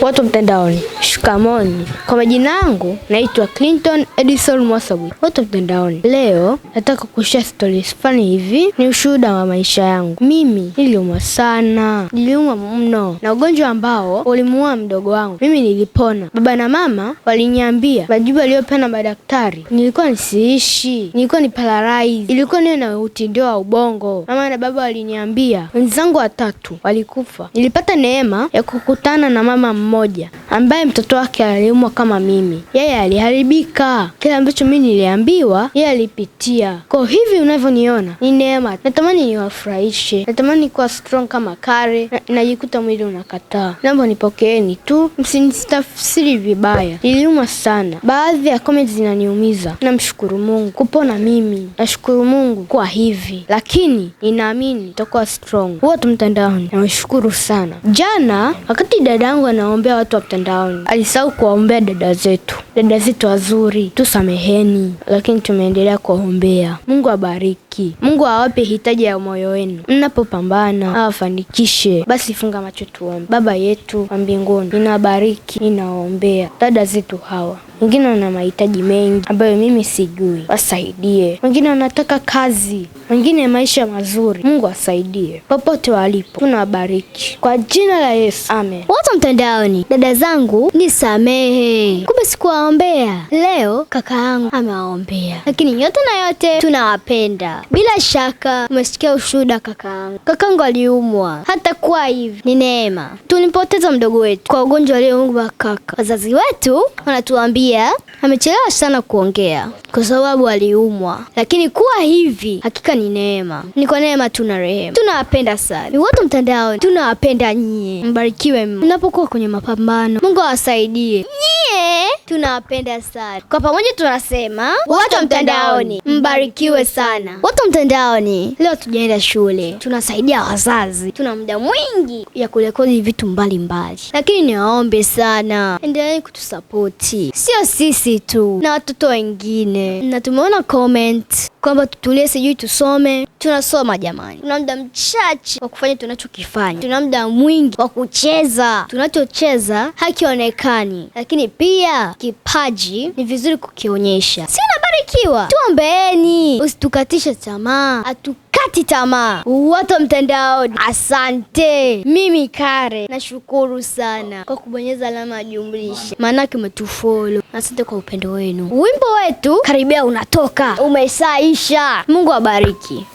Watu mtandaoni, shikamoni. Kwa majina yangu naitwa Clinton Edison Mwasabu. Watu mtandaoni, leo nataka kushare stories funny hivi. Ni ushuhuda wa maisha yangu. Mimi niliumwa sana, niliumwa mno na ugonjwa ambao ulimuua mdogo wangu. Mimi nilipona. Baba na mama waliniambia majibu aliyopewa na madaktari nilikuwa nisiishi, nilikuwa ni paralyzed, ilikuwa niwe na utindio wa ubongo. Mama na baba waliniambia wenzangu 3 walikufa. Nilipata neema ya kukutana na mama mmoja ambaye mtoto wake aliumwa kama mimi. Yeye aliharibika. Kile ambacho mimi niliambiwa yeye alipitia. Kwa hivi unavyoniona ni neema. Natamani niwafurahishe. Natamani kuwa strong kama Kare. Najikuta mwili unakataa. Naomba nipokeeni tu, msinitafsiri vibaya. Niliumwa sana. Baadhi ya comments zinaniumiza. Namshukuru Mungu kupona mimi. Nashukuru Mungu kwa hivi. Lakini ninaamini nitakuwa strong. Watu mtandaoni, namshukuru sana. Jana wakati dadangu anaombea watu wa mtandaoni, alisahau kuwaombea dada zetu wazuri. Tusameheni, lakini tumeendelea kuwaombea. Mungu abariki. Mungu awape hitaji ya moyo wenu. Mnapopambana awafanikishe. Basi funga macho tuombe. Baba yetu wa mbinguni, ninabariki, ninawaombea dada zetu hawa. Wengine wana mahitaji mengi ambayo mimi sijui. Wasaidie. Wengine wanataka kazi, wengine maisha mazuri. Mungu asaidie popote walipo. Tunawabariki kwa jina la Yesu, amen. Watu mtandaoni, dada zangu nisamehe, kumbe sikuwaombea. Leo kaka yangu amewaombea, lakini yote na yote tunawapenda. Bila shaka umesikia ushuhuda kakangu aliumwa. Hata kuwa hivi ni neema. Tulipoteza mdogo wetu kwa ugonjwa alioumwa kaka. Wazazi wetu wanatuambia amechelewa sana kuongea kwa sababu aliumwa, lakini kuwa hivi hakika ni neema. Ni kwa neema tuna rehema. Tunawapenda sana. Watu mtandaoni, tunawapenda nyie. Mbarikiwe mnapokuwa kwenye mapambano. Mungu awasaidie. Nyie tunawapenda sana. Kwa pamoja tunasema watu mtandaoni, mbarikiwe sana. Watu mtandaoni, leo tujaenda shule. Tunasaidia wazazi. Tuna muda mwingi ya kurekodi vitu mbalimbali. Lakini niwaombe sana, endeleeni kutusapoti. Sio sisi tu, na watoto wengine. Na tumeona comment kwamba tutulie sijui tusome. Tunasoma jamani. Tuna muda mchache wa kufanya tunachokifanya. Tuna muda mwingi wa kucheza. Tunachocheza hakionekani, lakini pia kipaji ni vizuri kukionyesha. Si unabarikiwa? Tuombeeni. Usitukatishe tamaa. Hatukati tamaa. Watu mtandaoni, asante. Mimi Kare nashukuru sana kwa kubonyeza alama ya jumlisha, maana umetufollow. Asante kwa upendo wenu. Wimbo wetu karibia unatoka, umesaisha. Mungu abariki.